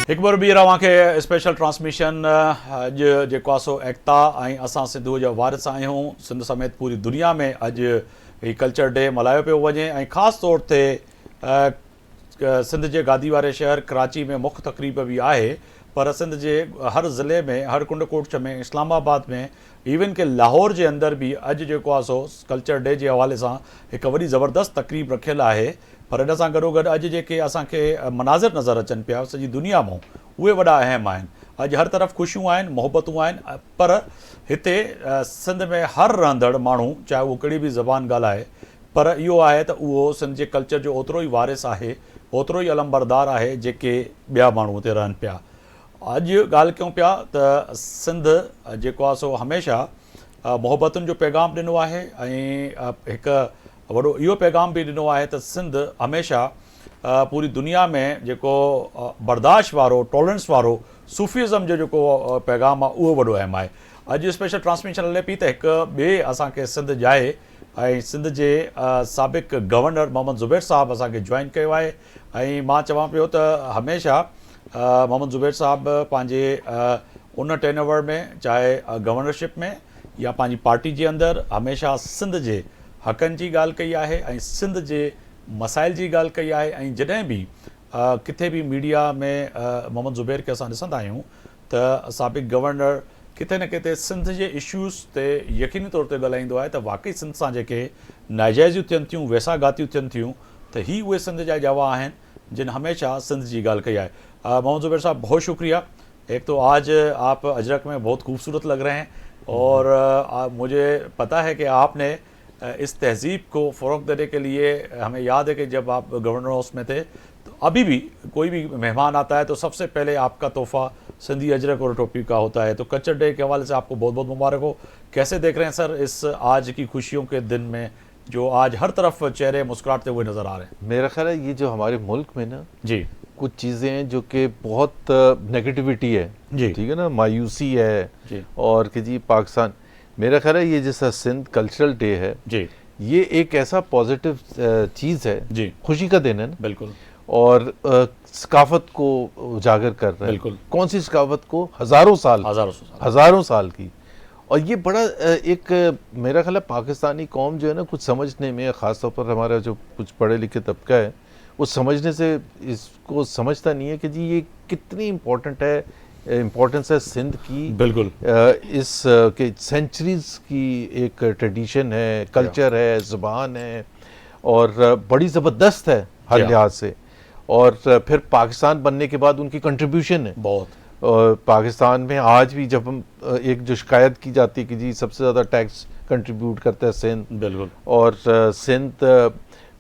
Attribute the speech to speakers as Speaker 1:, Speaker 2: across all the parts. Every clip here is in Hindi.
Speaker 1: एक बार भी रवां के स्पेशल ट्रांसमिशन अॼु जेको आहे सो एकता ऐं असां सिंधू जा वारिस आहियूं। सिंध समेत पूरी दुनिया में अॼु ही कल्चर डे मल्हायो पियो वञे ऐं ख़ासि तौर ते सिंध जे गादी वारे शहर कराची में मुख्य तक़रीब भी आहे, पर सिंध जे हर ज़िले में, हर कुंड कोट में, इस्लामाबाद में, इवन के लाहौर जे अंदरि बि अॼु जेको आहे सो कल्चर डे जे हवाले सां हिकु वॾी ज़बरदस्त तक़रीब रखियलु आहे। पर इन सां गॾोगॾु अॼु जेके असांखे मनाज़िर नज़र अचनि पिया सॼी दुनिया मां, उहे वॾा अहम आहिनि। अॼु हर तरफ़ ख़ुशियूं आहिनि, मोहबतूं आहिनि, पर हिते सिंध में हर रहंदड़ माण्हू, चाहे उहो कहिड़ी बि ज़बान ॻाल्हाए, पर इहो आहे त उहो सिंध जे कल्चर जो ओतिरो ई वारिस आहे, ओतिरो ई अलमबरदार आहे जेके ॿिया माण्हू हुते रहनि पिया। अॼु ॻाल्हि कयूं पिया त सिंध जेको आहे सो हमेशह मोहबतुनि जो पैगाम ॾिनो आहे ऐं हिकु वॾो इहो पैगाम बि ॾिनो आहे त सिंध हमेशह पूरी दुनिया में जेको बर्दाश्त वारो, टॉलरेंस वारो सूफ़ीज़म जो जेको पैगाम आहे उहो वॾो अहम आहे। अॼु स्पेशल ट्रांसमिशन हले पई त हिकु ॿिए असांखे सिंध जाए ऐं सिंध जे साबिक़ गवर्नर मोहम्मद ज़ुबैर साहब असांखे जॉइन कयो आहे। ऐं मां चवां पियो त हमेशह मोहम्मद ज़ुबैर साहब पंहिंजे उन टेनवर में, चाहे गवर्नरशिप में या पंहिंजी पार्टी जे अंदरि, हमेशह सिंध जे हक़नि जी ॻाल्हि कई आहे ऐं सिंध जे मसाइल जी ॻाल्हि कई आहे। ऐं जॾहिं बि किथे बि मीडिया में मोहम्मद ज़ुबैर खे असां ॾिसंदा आहियूं त साबिक़ गवर्नर किथे न किथे सिंध जे इश्यूज़ ते यकीनी तौर ते ॻाल्हाईंदो आहे त वाक़ई सिंध सां जेके नाजाइज़ियूं थियनि थियूं, वेसागातियूं थियनि थियूं, त ही उहे सिंध जा जवा आहिनि जिन हमेशा सिंध जी ॻाल्हि कई आहे। मोहम्मद ज़ुबैर साहब, बहुत शुक्रिया। एक तो आज आप अजरक में बहुत खूबसूरत लग रहे हैं और मुझे पता है कि आपने इस तहज़ीब को फ़रोग़ देने के लिए, हमें याद है कि जब आप गवर्नर हाउस में थे तो अभी भी कोई भी मेहमान आता है तो सबसे पहले आपका तोहफ़ा सिंधी अजरक और टोपी का होता है। तो कल्चर डे के हवाले से आपको बहुत बहुत मुबारक हो। कैसे देख रहे हैं सर इस आज की खुशियों के दिन में, जो आज हर तरफ चेहरे मुस्कुराते हुए नज़र आ रहे हैं?
Speaker 2: मेरा ख्याल है ये जो हमारे मुल्क में ना
Speaker 1: जी
Speaker 2: कुछ चीज़ें हैं जो कि बहुत नेगेटिविटी है,
Speaker 1: जी,
Speaker 2: ठीक है ना, मायूसी है
Speaker 1: जी,
Speaker 2: और कि जी पाकिस्तान, मेरा ख्याल है ये जैसा सिंध कल्चरल डे है
Speaker 1: जी,
Speaker 2: ये एक ऐसा पॉजिटिव चीज़ है,
Speaker 1: जी,
Speaker 2: खुशी का दिन है ना,
Speaker 1: बिल्कुल,
Speaker 2: और सकाफत को उजागर कर रहे हैं।
Speaker 1: बिल्कुल।
Speaker 2: कौन सी सकाफत को? हज़ारों साल की। और ये बड़ा एक मेरा ख्याल है पाकिस्तानी कौम जो है ना कुछ समझने में, ख़ासतौर पर हमारा जो कुछ पढ़े लिखे तबका है वो समझने से इसको समझता नहीं है कि जी ये कितनी इम्पोर्टेंट है, इम्पोर्टेंस है सिंध की।
Speaker 1: बिल्कुल।
Speaker 2: इस के सेंचुरीज़ की एक ट्रेडिशन है, कल्चर है, ज़ुबान है और बड़ी ज़बरदस्त है हर लिहाज से। और फिर पाकिस्तान बनने के बाद उनकी कंट्रीब्यूशन है बहुत। पाकिस्तान में आज भी जब हम एक जो शिकायत की जाती है कि जी सबसे ज़्यादा टैक्स कंट्रीब्यूट करता है सिंध,
Speaker 1: बिल्कुल, और
Speaker 2: सिंध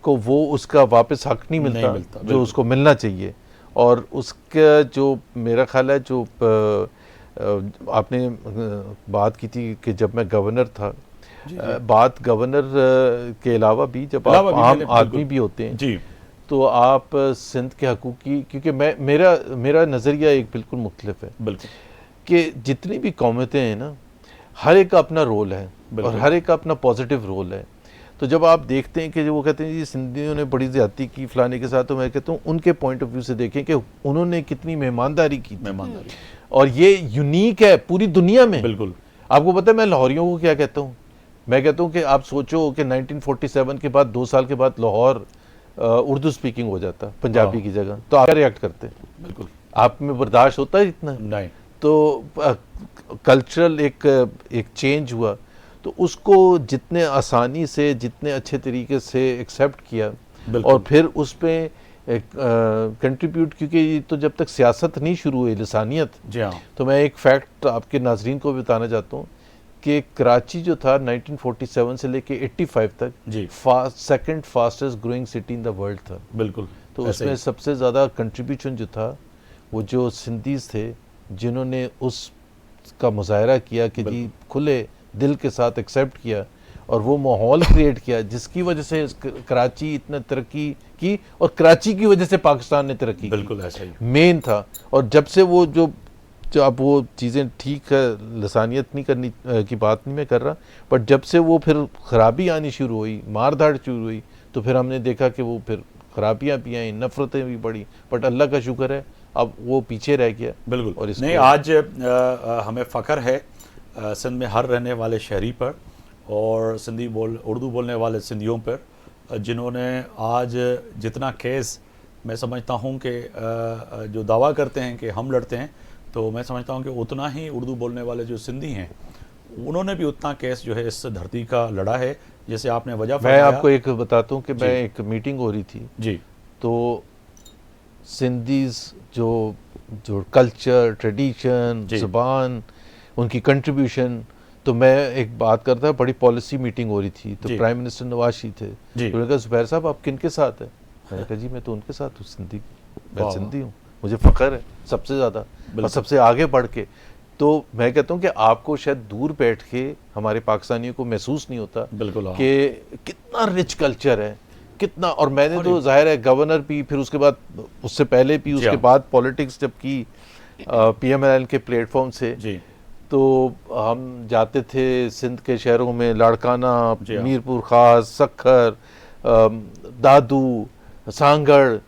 Speaker 2: को वो उसका वापस हक नहीं मिलता जो उसको मिलना चाहिए। और उसका जो मेरा ख्याल है जो आपने बात की थी कि जब मैं गवर्नर था, बात गवर्नर के अलावा भी जब आप आम आदमी भी होते हैं जी, तो आप सिंध के हकूक़ की, क्योंकि मेरा नज़रिया एक बिल्कुल मुख्तलिफ है, बिल्कुल, कि जितनी भी कौमें हैं ना हर एक का अपना रोल है और हर एक का अपना पॉजिटिव रोल है। तो जब आप देखते हैं कि वो कहते हैं जी सिंधियों ने बड़ी ज़्यादती की फ़लाने के साथ, तो मैं कहता हूँ उनके पॉइंट ऑफ व्यू से देखें कि उन्होंने कितनी मेहमानदारी की, और ये यूनिक है पूरी दुनिया में। बिल्कुल, आपको पता है मैं लाहौरियों को क्या कहता हूँ? मैं कहता हूँ कि आप सोचो कि 1947 के बाद 2 साल के बाद लाहौर उर्दू स्पीकिंग हो जाता पंजाबी की जगह, तो आप क्या रिएक्ट करते? बिल्कुल, आप में बर्दाश्त होता है इतना? नहीं। तो कल्चरल एक चेंज हुआ, तो उसको जितने आसानी से, जितने अच्छे तरीके से एक्सेप्ट किया और फिर उस पर कंट्रीब्यूट, क्योंकि ये तो जब तक सियासत नहीं शुरू हुई, लिसानियत। जी हाँ। तो मैं एक फैक्ट आपके नाजरीन को बताना चाहता हूँ कि कराची जो था 1947 से लेके 85 तक जी second fastest growing city in the world था। बिल्कुल। तो उसमें सबसे ज़्यादा कंट्रीब्यूशन जो था वो जो सिंधीज़ थे, जिन्होंने उसका मुजाहरा किया कि जी खुले दिल के साथ एक्सेप्ट किया और वो माहौल क्रिएट किया जिसकी वजह से कराची इतना तरक्की की, और कराची की वजह से पाकिस्तान ने तरक्की। बिल्कुल ऐसा ही मेन था। और जब से वो जो अब वो चीज़ें ठीक है, लसानियत नहीं करनी की बात नहीं मैं कर रहा, बट जब से वो फिर ख़राबी आनी शुरू हुई, मार धाड़ शुरू हुई, तो फिर हमने देखा कि वो फिर ख़राबियाँ भी आई, नफ़रतें भी बढ़ी। बट अल्लाह का शुक्र है अब वो पीछे रह गया।
Speaker 1: बिल्कुल।
Speaker 2: और इसको
Speaker 1: नहीं, आज हमें फ़ख्र है सिंध में हर रहने वाले शहरी पर और उर्दू बोलने वाले सिंधियों पर, जिन्होंने आज जितना केस मैं समझता हूँ कि जो दावा करते हैं कि हम लड़ते हैं, तो मैं समझता हूँ कि उतना ही उर्दू बोलने वाले जो सिंधी हैं उन्होंने भी उतना केस जो है इस धरती का लड़ा है। जैसे आपने वजह
Speaker 2: मैं
Speaker 1: फरमाया।
Speaker 2: आपको एक बताता हूँ कि मैं एक मीटिंग हो रही थी
Speaker 1: जी,
Speaker 2: तो सिंधीज़ जो जो कल्चर, ट्रेडिशन, ज़ुबान, उनकी कंट्रीब्यूशन, तो मैं एक बात करता, बड़ी पॉलिसी मीटिंग हो रही थी, तो प्राइम मिनिस्टर नवाज शरीफ थे। उन्होंने कहा ज़ुबैर साहब आप किन के साथ हैं? मैंने कहा जी मैं तो उनके साथ हूँ, सिंधी, मैं सिंधी हूँ, मुझे फ़ख्र है सबसे ज़्यादा और सबसे आगे बढ़ के। तो मैं कहता हूँ कि आपको शायद दूर बैठ के हमारे पाकिस्तानियों को महसूस नहीं होता कि कितना रिच कल्चर है, कितना। और मैंने तो जाहिर है गवर्नर भी, फिर उसके बाद उससे पहले भी, उसके बाद पॉलिटिक्स जब की PMLN के प्लेटफॉर्म से, तो हम जाते थे सिंध के शहरों में, लाड़काना, मीरपुर खास, सखर, दादू, सांगड़,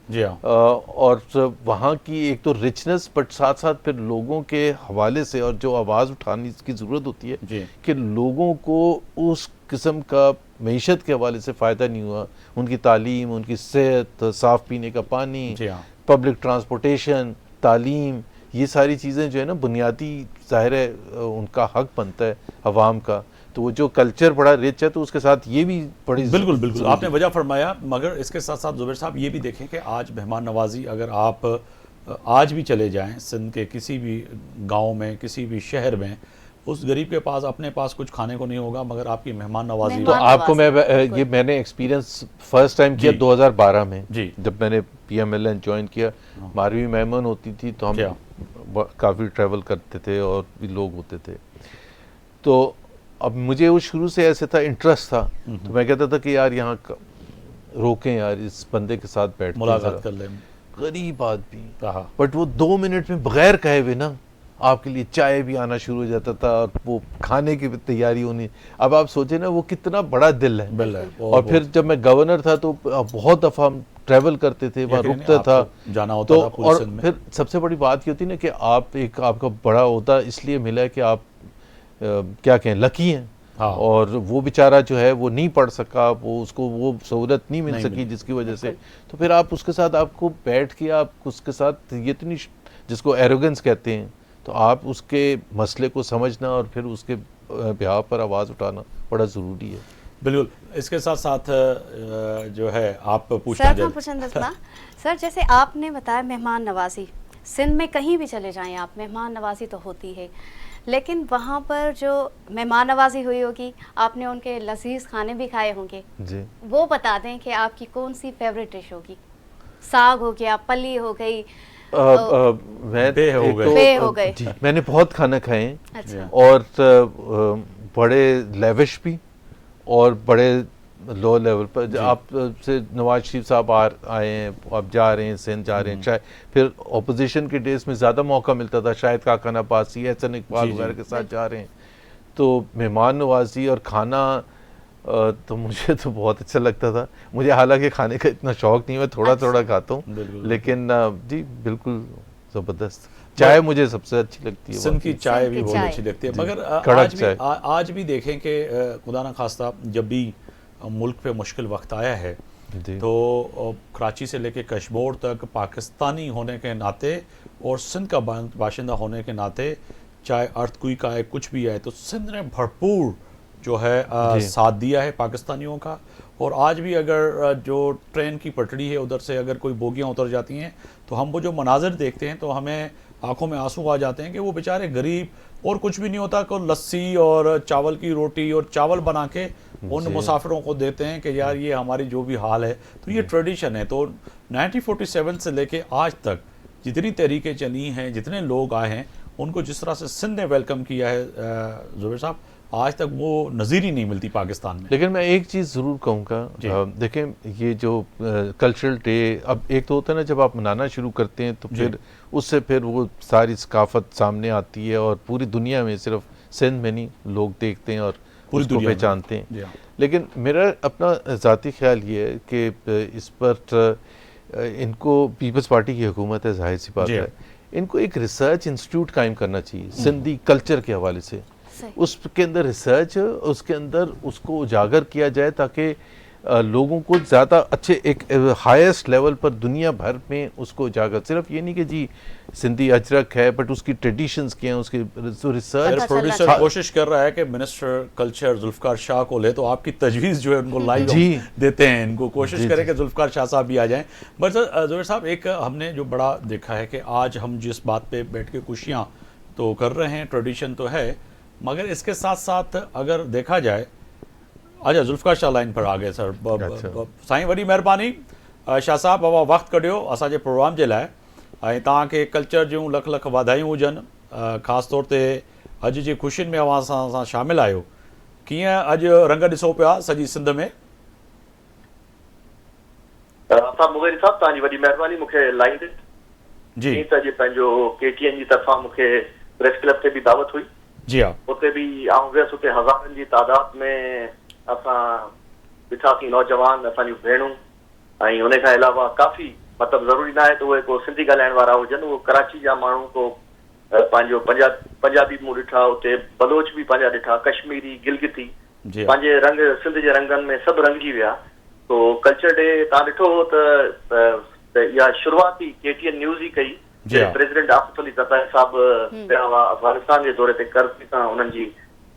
Speaker 2: और वहाँ की एक तो रिचनेस, बट साथ साथ फिर लोगों के हवाले से, और जो आवाज़ उठाने की ज़रूरत होती है कि लोगों को उस किस्म का मईशत के हवाले से फ़ायदा नहीं हुआ, उनकी तालीम, उनकी सेहत, साफ़ पीने का पानी, पब्लिक ट्रांसपोर्टेशन, तालीम, ये सारी चीज़ें जो है ना बुनियादी, ज़ाहिर है उनका हक बनता है अवाम का। तो वो जो कल्चर बड़ा रिच है, तो उसके साथ ये भी बड़ी
Speaker 1: बिल्कुल आपने वजह फरमाया। मगर इसके साथ साथ ज़ुबैर साहब ये भी देखें कि आज मेहमान नवाजी, अगर आप आज भी चले जाएं सिंध के किसी भी गांव में, किसी भी शहर में, उस गरीब के पास अपने पास कुछ खाने को नहीं होगा, मगर आपकी मेहमान नवाजी।
Speaker 2: तो आपको मैं ये मैंने एक्सपीरियंस फर्स्ट टाइम किया 2012 में, जब मैंने PMLN ज्वाइन किया। मारवी मेहमान होती थी तो हम काफ़ी ट्रैवल करते थे और भी लोग होते थे। तो अब मुझे वो शुरू से ऐसे था, इंटरेस्ट था, तो मैं कहता था कि यार यहाँ रोकें यार, इस बंदे के साथ बैठ
Speaker 1: मुलाकात कर लें,
Speaker 2: गरीब आदमी, बट वो 2 मिनट में बगैर कहे हुए ना आपके लिए चाय भी आना शुरू हो जाता था और वो खाने की तैयारी होनी। अब आप सोचे ना वो कितना बड़ा दिल है। और फिर जब मैं गवर्नर था तो बहुत दफ़ा हम ट्रैवल करते थे, वहाँ रुकता था,
Speaker 1: जाना होता
Speaker 2: तो
Speaker 1: था पूरे
Speaker 2: और
Speaker 1: सिंध में।
Speaker 2: फिर सबसे बड़ी बात ये होती ना कि आप एक आपका बड़ा होता इसलिए मिला है कि आप क्या कहें, लकी हैं। और वो बेचारा जो है वो नहीं पढ़ सका, वो उसको वो सहूलत नहीं मिल सकी, जिसकी वजह से तो फिर आप उसके साथ आपको बैठ के आप उसके साथ ये इतनी, जिसको एरोगेंस कहते हैं, तो आप उसके मसले को समझना और फिर उसके बिहाव पर आवाज़ उठाना बड़ा ज़रूरी है।
Speaker 1: बिल्कुल। इसके साथ साथ जो है आप
Speaker 3: पूछना सर, जैसे आपने बताया मेहमान नवाजी, सिंध में कहीं भी चले जाएं आप, मेहमान नवाजी तो होती है, लेकिन वहाँ पर जो मेहमान नवाजी हुई होगी, आपने उनके लजीज खाने भी खाए होंगे
Speaker 2: जी,
Speaker 3: वो बता दें कि आपकी कौन सी फेवरेट डिश होगी? साग हो गया, पली हो गई,
Speaker 1: बे हो गए।
Speaker 2: जी, मैंने बहुत खाना खाए हैं।
Speaker 3: अच्छा।
Speaker 2: और बड़े लेविश भी और बड़े लो लेवल पर। आप से नवाज शरीफ साहब आए हैं, आप जा रहे हैं, सिंध जा रहे हैं, शायद फिर ऑपोजिशन के डेज में ज़्यादा मौका मिलता था, शायद काका नबासी, एहसन इकबाल वगैरह के साथ जा रहे हैं, तो मेहमान नवाजी और खाना तो मुझे तो बहुत अच्छा लगता था। मुझे हालांकि खाने का इतना शौक नहीं है, मैं थोड़ा थोड़ा खाता हूँ, लेकिन जी बिल्कुल ज़बरदस्त। चाय मुझे सबसे अच्छी लगती है,
Speaker 1: सिंध की चाय भी बहुत अच्छी लगती है। मगर आज भी देखें कि खुदा न खास्ता जब भी मुल्क पे मुश्किल वक्त आया है, तो कराची से लेके कश्मीर तक पाकिस्तानी होने के नाते और सिंध का बाशिंदा होने के नाते, चाहे अर्थक्वेक आए, कुछ भी आए, तो सिंध ने भरपूर जो है साथ दिया है पाकिस्तानियों का। और आज भी अगर जो ट्रेन की पटड़ी है उधर से अगर कोई बोगियाँ उतर जाती हैं, तो हम वो जो मनाजिर देखते हैं तो हमें आंखों में आंसू आ जाते हैं कि वो बेचारे गरीब और कुछ भी नहीं होता, को लस्सी और चावल की रोटी और चावल बना के उन मुसाफिरों को देते हैं कि यार ये हमारी जो भी हाल है। तो ये ट्रेडिशन है। तो 1947 से लेके आज तक जितनी तहरीकें चली हैं, जितने लोग आए हैं, उनको जिस तरह से सिंध ने वेलकम किया है ज़ुबैर साहब, आज तक वो नज़ीर ही नहीं मिलती पाकिस्तान में।
Speaker 2: लेकिन मैं एक चीज़ ज़रूर कहूँगा, देखें ये जो कल्चरल डे, अब एक तो होता है ना जब आप मनाना शुरू करते हैं तो फिर उससे फिर वो सारी सकाफत सामने आती है और पूरी दुनिया में, सिर्फ सिंध में नहीं, लोग देखते हैं और उसको पहचानते हैं। लेकिन मेरा अपना ज़ाती ख्याल ये है कि इस पर इनको पीपल्स पार्टी की हुकूमत है, जाहिर सी बात है, इनको एक रिसर्च इंस्टीट्यूट कायम करना चाहिए सिंधी कल्चर के हवाले से। उसके अंदर रिसर्च, उसके अंदर उसको उजागर किया जाए ताकि लोगों को ज़्यादा अच्छे एक हाईएस्ट लेवल पर दुनिया भर में उसको उजागर, सिर्फ ये नहीं कि जी सिंधी अजरक है, बट उसकी ट्रेडिशंस क्या हैं, उसकी रिसर्च।
Speaker 1: प्रोड्यूसर कोशिश कर रहा है कि मिनिस्टर कल्चर जुल्फकार शाह को ले, तो आपकी तजवीज़ जो है उनको लाइव देते हैं, इनको कोशिश करें कि जुल्फकार शाह साहब भी आ जाएं। बट सर ज़ुबैर साहब, एक हमने जो बड़ा देखा है कि आज हम जिस बात पे बैठ के खुशियाँ तो कर रहे हैं, ट्रेडिशन तो है, मगर इसके साथ साथ अगर देखा जाए, अच्छा जुल्फकार शाह लाइन पर आ गए सर। साईं वॾी महिरबानी शाह साहब, बाबा वक़्तु कढियो असांजे प्रोग्राम जे लाइ, ऐं तव्हांखे कल्चर जूं लख लख वाधायूं हुजनि, ख़ासि तौर ते अॼु जी ख़ुशियुनि में अवां सां शामिल आहियो। कीअं अॼु रंग ॾिसो पिया सॼी सिंध में?
Speaker 4: मुग़ैरी साहब, तव्हांजी वॾी महिरबानी मूंखे लाइन ते जी त अॼु पंहिंजो KTN जी तरफ़ां मूंखे प्रेस क्लब ते बि दावत हुई।
Speaker 1: जी हाँ,
Speaker 4: उते बि आउं वियुसि, उते हज़ारनि जी तादाद में असां ॾिठासीं नौजवान, असांजूं भेणूं, ऐं उन खां अलावा काफ़ी मतिलबु ज़रूरी न आहे त उहे को सिंधी ॻाल्हाइण वारा हुजनि, उहो कराची जा माण्हू, को पंहिंजो पंजाबी मूं ॾिठा, उते बलोच बि पंहिंजा ॾिठा, कश्मीरी, गिलगिती, पंहिंजे रंग सिंध जे रंगनि में सभु रंगिजी विया। तो कल्चर डे तव्हां ॾिठो त इहा शुरूआती KTN न्यूज़ ई कई, प्रेसिडेंट आसिफ अली ज़रदारी साहब पिया हुआ अफगानिस्तान जे दौरे ते, करज़ी सां उन्हनि जी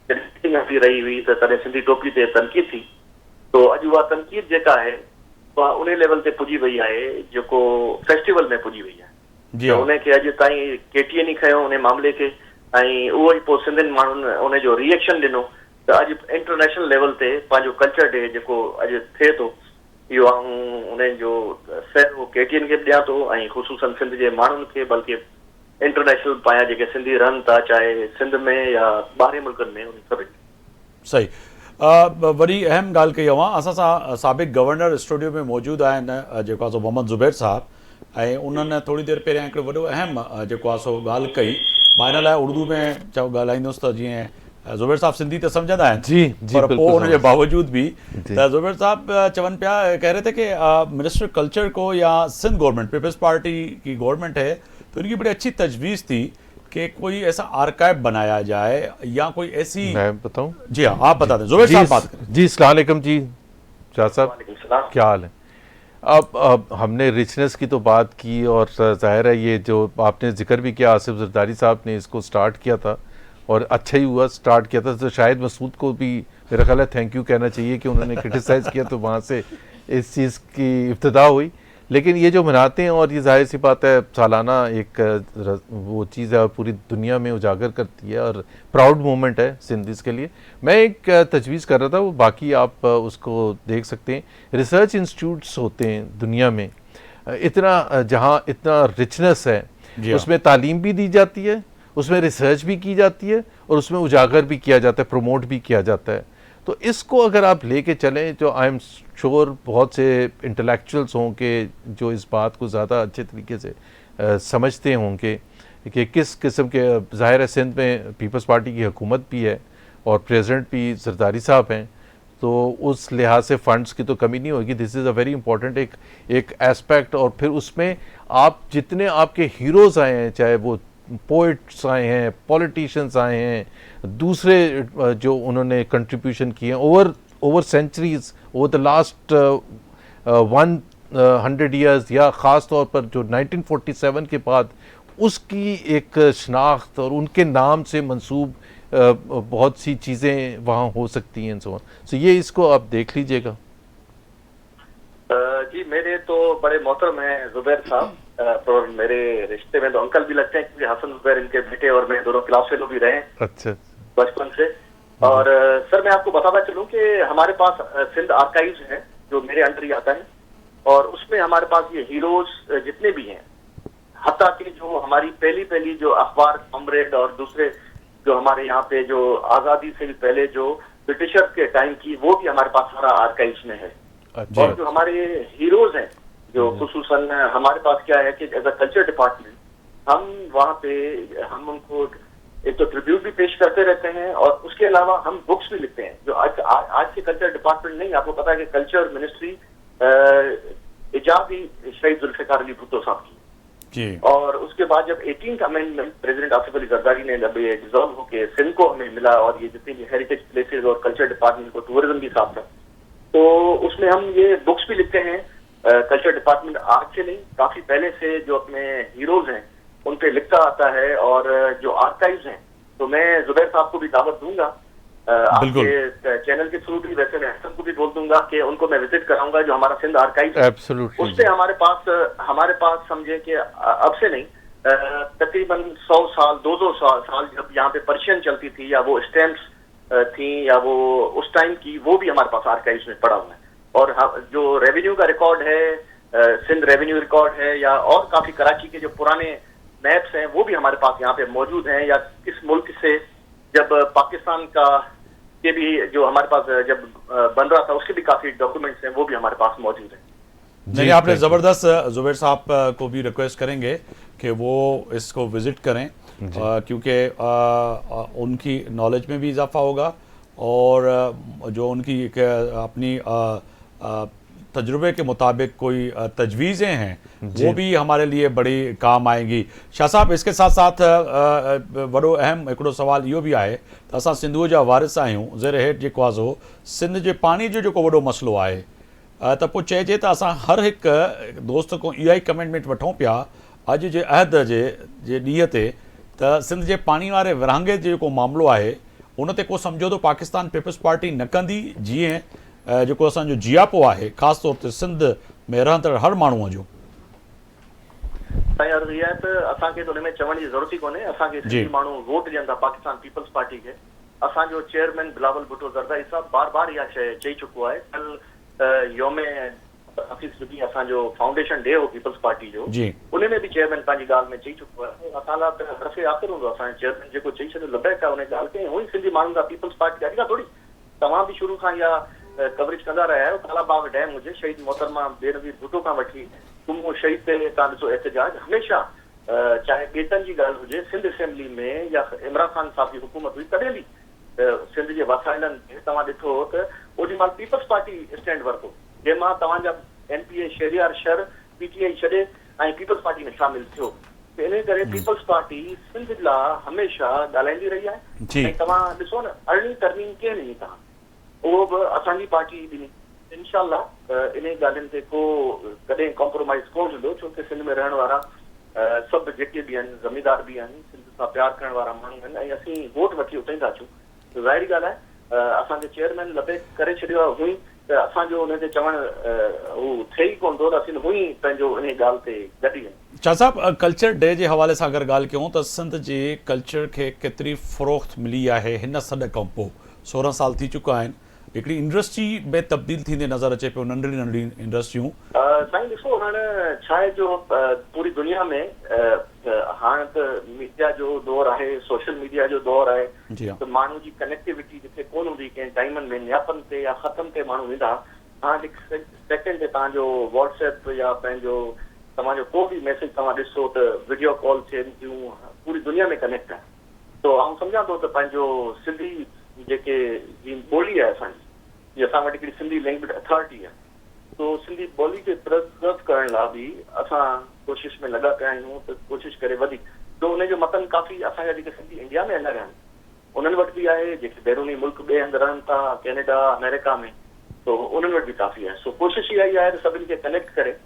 Speaker 4: मीटिंग रही हुई, त तॾहिं सिंधी टोपी ते तनक़ीद थी। तो अॼु उहा तनक़ीद जेका आहे उहा उन लेवल ते पुॼी वई आहे जेको फेस्टिवल में पुॼी वई आहे। उनखे अॼु ताईं KTN ई खयो उन मामले खे, ऐं उहो ई पोइ सिंधियुनि माण्हुनि उन जो रिएक्शन ॾिनो, त अॼु इंटरनेशनल लेवल ते पंहिंजो कल्चर डे जेको अॼु थिए थो, इहो आऊं उन जो सैर KTN खे बि ॾियां थो, ऐं ख़ुशूसन सिंध जे माण्हुनि खे, बल्कि इंटरनेशनल पंहिंजा जेके सिंधी रहनि था, चाहे सिंध में या ॿाहिरि मुल्कनि में, उन सभिनी।
Speaker 1: सही, वॾी अहम ॻाल्हि कई अवां। असां सां साबिक़ गवर्नर स्टूडियो में मौजूदु आहिनि जेको आहे सो मोहम्मद ज़ुबैर साहब, ऐं उन्हनि थोरी देरि पहिरियां हिकिड़ो वॾो अहम जेको आहे सो ॻाल्हि कई। मां हिन लाइ उर्दू में चओ ॻाल्हाईंदुसि त जीअं ज़ुबैर साहब सिंधी त सम्झंदा आहिनि, जी पर पोइ उनजे बावजूद बि त ज़ुबैर साहब चवनि पिया, कह रहे थे कि मिनिस्टर कल्चर को या सिंध गवर्नमेंट, पीपल्स पार्टी की गवर्नमेंट है, तो इनकी बड़ी अच्छी तजवीज़ थी कि कोई ऐसा आर्काइव बनाया जाए या कोई ऐसी,
Speaker 2: मैं बताऊं?
Speaker 1: जी हाँ, आप बता दें। ज़ुबैर साहब बात करें।
Speaker 2: जी, अस्सलाम वालेकुम जी शाह साहब, क्या हाल है? अब हमने रिचनेस की तो बात की, और जाहिर है ये जो आपने जिक्र भी किया, आसिफ ज़रदारी साहब ने इसको स्टार्ट किया था, और अच्छा ही हुआ स्टार्ट किया था। तो शायद मसूद को भी मेरा ख्याल है थैंक यू कहना चाहिए कि उन्होंने क्रिटिसाइज़ किया, तो वहाँ से इस चीज़ की इब्तिदा हुई। लेकिन ये जो मनाते हैं, और ये जाहिर सी बात है सालाना एक वो चीज़ है, पूरी दुनिया में उजागर करती है, और प्राउड मोमेंट है सिंधीज़ के लिए। मैं एक तजवीज़ कर रहा था, वो बाकी आप उसको देख सकते हैं। रिसर्च इंस्टीट्यूट्स होते हैं दुनिया में, इतना जहाँ इतना रिचनेस है, उसमें तालीम भी दी जाती है, उसमें रिसर्च भी की जाती है, और उसमें उजागर भी किया जाता है, प्रमोट भी किया जाता है। तो इसको अगर आप लेके चलें, जो आई एम श्योर बहुत से इंटेलेक्चुअल्स होंगे जो इस बात को ज़्यादा अच्छे तरीके से समझते होंगे कि किस किस्म के, ज़ाहिर है सिंध में पीपल्स पार्टी की हुकूमत भी है और प्रेसिडेंट भी ज़रदारी साहब हैं, तो उस लिहाज से फ़ंड्स की तो कमी नहीं होगी। This is a very important एक एस्पेक्ट। और फिर उसमें आप जितने आपके हीरोज़ आए हैं, चाहे वो पोइट्स आए हैं, पॉलिटिशियंस आए हैं, दूसरे जो उन्होंने कंट्रीब्यूशन किए हैं over centuries, over the last 100 years, या ख़ास तौर पर जो 1947 के बाद उसकी एक शनाख्त और उनके नाम से मंसूब बहुत सी चीज़ें वहाँ हो सकती हैं। सो ये इसको आप देख लीजिएगा।
Speaker 4: जी, मेरे तो बड़े मोहतरम हैं ज़ुबैर साहब, और मेरे रिश्ते में तो अंकल भी लगते हैं, क्योंकि हसन ज़ुबैर इनके बेटे और मैं दोनों क्लास फेलो भी रहे हैं
Speaker 2: अच्छा
Speaker 4: बचपन से। और सर मैं आपको बताता चलूं कि हमारे पास सिंध आर्काइव्स है जो मेरे अंडर ही आता है, और उसमें हमारे पास ये हीरोज जितने भी हैं, हत्ता कि जो हमारी पहली जो अखबार कॉमरेड और दूसरे जो हमारे यहाँ पे जो आज़ादी से भी पहले जो ब्रिटिशर के टाइम की, वो भी हमारे पास सारा आर्काइव्स में है। और जो हमारे हीरोज हैं, जो खुसूसन हमारे पास क्या है कि एज अ कल्चर डिपार्टमेंट हम वहाँ पे हम उनको एक तो ट्रिब्यूट भी पेश करते रहते हैं, और उसके अलावा हम बुक्स भी लिखते हैं। जो आज के कल्चर डिपार्टमेंट नहीं, आपको पता है कि कल्चर मिनिस्ट्री इजाद ही शहीद जुल्फ़िकार अली भुट्टो साहब की।
Speaker 1: जी।
Speaker 4: और उसके बाद जब 18th amendment president Asif Ali Zardari ने जब ये डिसॉल्व होकर सिंध को हमें मिला और ये जितनी भी हेरिटेज प्लेसेज और कल्चर डिपार्टमेंट को टूरिज्म भी साफ था, तो उसमें हम ये बुक्स भी लिखते हैं। कल्चर डिपार्टमेंट आज से नहीं, काफी पहले से जो अपने हीरोज हैं उन पे लिखता आता है। और जो आर्काइव्स हैं, तो मैं जुबैर साहब को भी दावत दूंगा आपके चैनल के थ्रू भी, वैसे मैं हसन को भी बोल दूंगा कि उनको मैं विजिट कराऊंगा जो हमारा सिंध आर्काइव है।
Speaker 2: एब्सोल्युटली।
Speaker 4: उससे हमारे पास समझे कि अब से नहीं, तकरीबन 100 साल 200 साल जब यहाँ पे पर्शियन चलती थी या वो स्टैम्प्स थी या वो उस टाइम की, वो भी हमारे पास आर्काइव्स में पड़ा हुआ है। और जो रेवेन्यू का रिकॉर्ड है, सिंध रेवेन्यू रिकॉर्ड है, या और काफी कराची के जो पुराने मैप्स हैं वो भी हमारे पास यहाँ पे मौजूद हैं। या इस मुल्क से जब पाकिस्तान का के भी जो हमारे पास जब बन रहा था उसके भी काफी डॉक्यूमेंट्स हैं, वो भी हमारे पास मौजूद हैं।
Speaker 1: नहीं, आपने ज़बरदस्त जुबैर साहब को भी रिक्वेस्ट करेंगे कि वो इसको विज़िट करें, क्योंकि उनकी नॉलेज में भी इजाफा होगा और जो उनकी अपनी तजुर्बे के मुताबिक कोई तजवीज़ें हैं वो भी हमारे लिए बड़ी काम आएंगी। शाह साहब, इसके साथ साथ बड़ो अहम हिकिड़ो सवाल इहो भी आहे त असां सिंधूअ जा वारिस आहियूं। ज़ेर हेठि जेको आहे सो सिंध जे पाणी जो जेको वॾो मसइलो आहे, त पोइ चइजे त असां हर हिकु दोस्त खां इहा ई कमिटमेंट वठूं पिया अॼु जे अहद जे ॾींहं ते त सिंध जे पाणी वारे विरहांगे जो जेको मामिलो आहे उन ते को सम्झौतो पाकिस्तान पीपल्स पार्टी न कंदी, जीअं जेको असांजो जियापो आहे ख़ासि तौर ते सिंध में रहंदड़ हर माण्हूअ जो।
Speaker 4: साईं, अर्ज़ु इहा आहे त असांखे त हुन में चवण जी ज़रूरत ई कोन्हे। असांखे सिंधी माण्हू वोट ॾियनि था पाकिस्तान पीपल्स पार्टी खे। असांजो चेयरमैन बिलावल भुट्टो ज़रदारी साहब बार बार इहा शइ चई चुको आहे। कल योमे असांजो फाउंडेशन डे हो पीपल्स पार्टी जो, उन में बि चेयरमैन पंहिंजी ॻाल्हि में चई चुको आहे। असां लाइ त हरफ़े आख़िर हूंदो असांजो चेयरमैन जेको चई छॾियो लबैक आहे उन ॻाल्हि खे। हुई सिंधी माण्हुनि खां पीपल्स पार्टी अॼु खां थोरी, तव्हां बि शुरू खां इहा कवरेज कंदा रहिया आहियो। कालाबाग डैम हुजे, शहीद मोहतरमा बेनज़ीर भुट्टो खां वठी कुमो शहीद ते तव्हां ॾिसो एहतजाज हमेशह, चाहे गेटनि जी ॻाल्हि हुजे, सिंध असेंबली में या इमरान ख़ान साहब जी हुकूमत हुई तॾहिं बि सिंध जे वसाइलनि खे तव्हां ॾिठो त ओॾी महिल पीपल्स पार्टी स्टैंड वरितो, जंहिंमां तव्हांजा NPA शहरियार शहर PTI छॾे ऐं पीपल्स पार्टी में शामिल थियो। इन करे पीपल्स पार्टी सिंध लाइ हमेशह ॻाल्हाईंदी रही आहे। ऐं तव्हां ॾिसो न, अरिड़हीं तरमीम कंहिं ॾिनी तव्हां, उहो बि असांजी पार्टी ॾिनी। इंशाअल्लाह इन ॻाल्हियुनि ते को कॾहिं कॉम्प्रोमाइज़ कोन हूंदो, छो कि सिंध में रहण वारा सभु जेके बि आहिनि ज़मींदार बि आहिनि, सिंध सां प्यार करण वारा माण्हू आहिनि ऐं असीं वोट वठी उतां ई था अचूं। ज़ाहिरी ॻाल्हि आहे असांजे चेयरमैन लबे करे छॾियो आहे हुई त असांजो हुन ते चवणु हू थिए ई कोन थो त असीं हुई पंहिंजो इन ॻाल्हि ते गॾु ई आहियूं।
Speaker 1: शाह साहब, कल्चर डे जे हवाले सां अगरि ॻाल्हि कयूं त सिंध जे कल्चर खे केतिरी फ़रोख़्त मिली आहे हिन सॾ खां पोइ? 16 साल थी चुका आहिनि, हिकिड़ी इंडस्ट्री में तब्दील थींदे नज़र अचे पियो, नंढड़ी नंढड़ी इंडस्ट्रियूं।
Speaker 4: साईं ॾिसो, हाणे छा आहे जो पूरी दुनिया में हाणे त मीडिया जो दौर आहे, सोशल मीडिया जो दौर आहे, त माण्हू जी कनेक्टिविटी जिथे कोन हूंदी कंहिं टाइमनि में नियापनि ते या ख़तम ते माण्हू वेंदा, हाणे हिकु सेकेंड ते तव्हांजो व्हाट्सएप या पंहिंजो तव्हांजो को बि मैसेज तव्हां ॾिसो त वीडियो कॉल थियनि थियूं, पूरी दुनिया में कनेक्ट आहे। तो आउं सम्झां थो त पंहिंजो सिंधी जेके जी ॿोली आहे असांजी, असां वटि हिकिड़ी सिंधी लैंग्वेज अथॉरिटी आहे, तो सिंधी ॿोली खे प्रिजर्व करण लाइ बि असां कोशिशि में लॻा पिया आहियूं त कोशिशि करे वधीक। तो उनजो मतन काफ़ी असांजा जेके सिंधी इंडिया में अलॻि आहिनि उन्हनि वटि बि आहे, जेके बैरूनी मुल्क ॿिए हंधि रहनि था, कैनेडा अमेरिका में, तो उन्हनि वटि बि काफ़ी आहे। सो कोशिशि इहा ई आहे त सभिनी खे कनेक्ट करे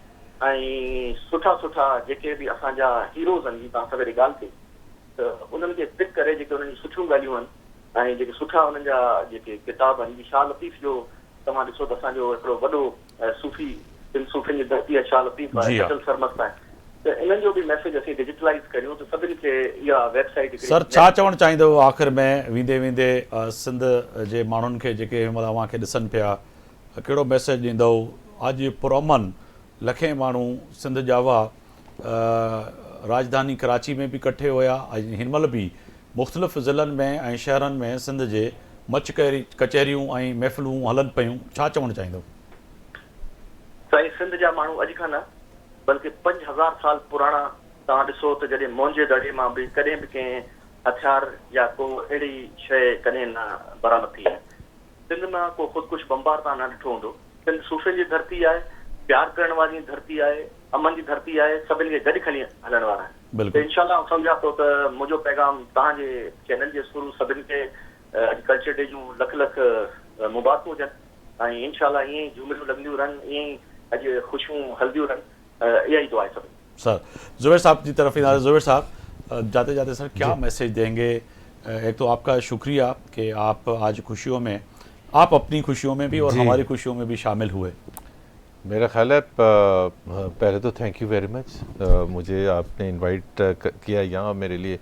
Speaker 4: ऐं सुठा सुठा जेके बि असांजा हीरोज़ आहिनि, तव्हां सवेरे ॻाल्हि कई, त उन्हनि खे पिक करे जेके उन्हनि जी सुठियूं ॻाल्हियूं आहिनि ऐं जेके सुठा हुननि जा जेके किताब आहिनि। शाह लतीफ़ जो तव्हां ॾिसो त असांजो हिकिड़ो वॾो सूफ़ी, सूफ़ियुनि जी धरती आहे, शाह लतीफ़ आहे, अटल सरमस्त आहे, त इन्हनि जो बि मैसेज असीं डिजिटलाइज़ करियूं त सभिनी खे इहा वेबसाइट।
Speaker 1: सर, छा चवणु चाहींदो आख़िर में वेंदे वेंदे सिंध जे माण्हुनि खे जेके अव्हांखे ॾिसनि पिया, कहिड़ो मैसेज ॾींदव? अॼु पुरअमन लखे माण्हू सिंध जा हुआ, राजधानी कराची में बि इकट्ठे हुया, हिन महिल बि मुख़्तलिफ़ ज़िलनि में ऐं शहरनि में सिंध जे मच कचहरियूं ऐं महफ़िलूं हलनि पियूं, छा चवणु चाहींदो?
Speaker 4: साईं, सिंध जा माण्हू अॼु खां न बल्कि 5000 साल पुराणा तव्हां ॾिसो त जॾहिं मोंजे दड़े मां बि कॾहिं बि कंहिं हथियार या को अहिड़ी शइ कॾहिं न बरामद थी आहे। सिंध मां को ख़ुदकुश बम्बार तव्हां न ॾिठो हूंदो। सिंध सूफ़े जी धरती आहे प्यार करण वाली धरती आहे, अमन जी धरती आहे, सभिनी खे गॾु खणी हलण वारा आहिनि।
Speaker 1: बिल्कुलु।
Speaker 4: त इंशाल्लाह सम्झा थो त मुंहिंजो पैगाम तव्हांजे चैनल जे थ्रू सभिनी खे अॼु कल्चर डे जूं लख लख मुबारकूं हुजनि ऐं इंशाल्लाह ईअं ई झूमरियूं लॻंदियूं रहनि, ईअं ई अॼु ख़ुशियूं हलंदियूं रहनि, इहा ई दुआ आहे सभिनी।
Speaker 1: सर जुबैर साहब की तरफ इनारे। जुबैर साहब जाते जाते सर क्या मैसेज देंगे? एक तो आपका शुक्रिया कि आप आज खुशियों में, आप अपनी खुशियों में भी और हमारी खुशियों में भी शामिल हुए।
Speaker 2: मेरा ख्याल है पहले तो थैंक यू वेरी मच, मुझे आपने इनवाइट किया यहाँ, मेरे लिए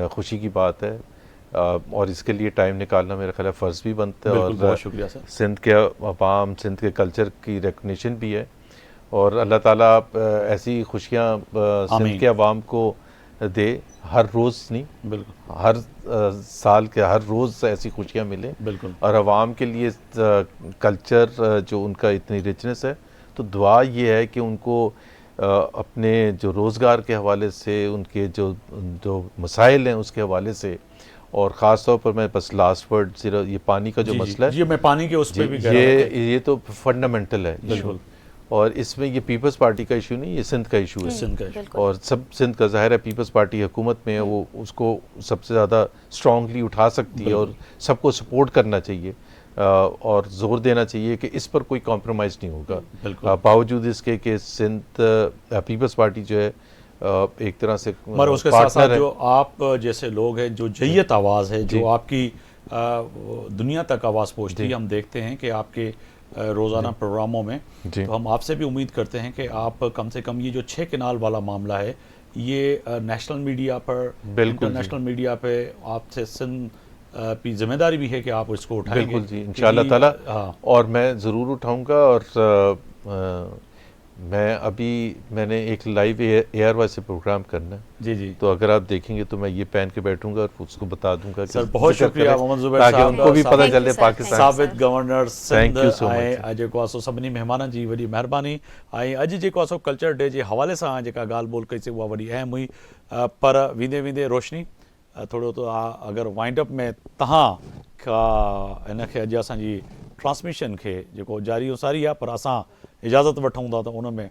Speaker 2: खुशी की बात है और इसके लिए टाइम निकालना मेरा ख्याल है फ़र्ज़ भी बनता है और
Speaker 1: बहुत शुक्रिया सर।
Speaker 2: सिंध के अवाम, सिंध के कल्चर की रिकग्निशन भी है और अल्लाह ताला ऐसी खुशियाँ सिंध के अवाम को दे, हर रोज़ नहीं,
Speaker 1: बिल्कुल
Speaker 2: हर साल के हर रोज़ ऐसी खुशियाँ मिले
Speaker 1: बिल्कुल।
Speaker 2: और अवाम के लिए कल्चर जो उनका इतनी रिचनेस है, तो दुआ ये है कि उनको अपने जो रोज़गार के हवाले से, उनके जो मसाइल हैं उसके हवाले से, और ख़ास तौर पर मैं बस लास्ट वर्ड सिर्फ ये पानी का जो मसला है,
Speaker 1: जी मैं पानी के उस पर भी कह रहा था।
Speaker 2: ये तो फंडामेंटल है
Speaker 1: बिल्कुल।
Speaker 2: और इसमें ये पीपल्स पार्टी का इशू नहीं, ये सिंध का इशू है।
Speaker 1: सिंध का issue।
Speaker 2: और सब सिंध का ज़ाहिर है पीपल्स पार्टी हुकूमत में है, वो उसको सबसे ज़्यादा स्ट्रांगली उठा सकती है और सबको सपोर्ट करना चाहिए और ज़ोर देना चाहिए कि इस पर कोई कॉम्प्रोमाइज़ नहीं होगा, बावजूद इसके कि सिंध पीपल्स पार्टी जो है एक तरह से
Speaker 1: मगर उसके साथ साथ जो आप जैसे लोग हैं, जो जय्यत आवाज़ है, जो आपकी दुनिया तक आवाज़ पहुँचती है, हम देखते हैं कि आपके रोज़ाना प्रोग्रामों में, तो हम आपसे भी उम्मीद करते हैं कि आप कम से कम ये जो 6 केनाल वाला मामला है, ये नेशनल मीडिया पर, इंटरनेशनल मीडिया पे आपसे सिंध की जिम्मेदारी भी है कि आप इसको उठाएंगे।
Speaker 2: बिल्कुल जी, इंशाअल्लाह ताला। और मैं ज़रूर उठाऊंगा और मैंने एक लाइव ARY से प्रोग्राम करना है
Speaker 1: जी जी,
Speaker 2: तो अगर आप देखेंगे तो मैं ये पहन के बैठूंगा और उसको बता दूंगा।
Speaker 1: सर बहुत शुक्रिया मोहम्मद ज़ुबैर
Speaker 2: ताकि
Speaker 1: साहब,
Speaker 2: उनको भी पता चले पाकिस्तान
Speaker 1: साबित गवर्नर सिंध
Speaker 2: ऐं
Speaker 1: अॼु जेको आहे सो सभिनी महिमाननि जी वॾी महिरबानी ऐं अॼु जेको आहे सो कल्चर डे जे हवाले सां जेका ॻाल्हि ॿोल कईसीं उहा वॾी अहम हुई। पर वेंदे वेंदे रोशनी थोरो तो अगरि वाइंड अप में तव्हां खां हिनखे अॼु असांजी ट्रांसमिशन खे जेको जारी उसारी आहे, पर असां इजाज़त वठूं था त उन में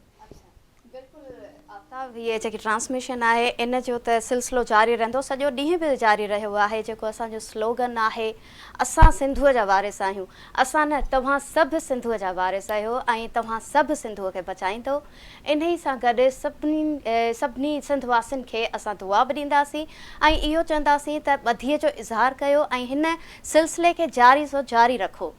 Speaker 3: ये जेकी ट्रांसमिशन आहे इन जो त सिलसिलो जारी रहंदो, सॼो ॾींहुं बि जारी रहियो आहे। जेको असांजो स्लोगन आहे, असां सिंधुअ जा वारिस आहियूं, असां न, तव्हां सभु सिंधुअ जा वारिस आहियो ऐं तव्हां सभु सिंधुअ खे बचाईंदो। इन ई सां गॾु सभिनी सिंधवासियुनि खे असां दुआ बि ॾींदासीं ऐं इहो चवंदासीं त ॿधीअ जो इज़हार कयो ऐं हिन सिलसिले खे जारी रखो।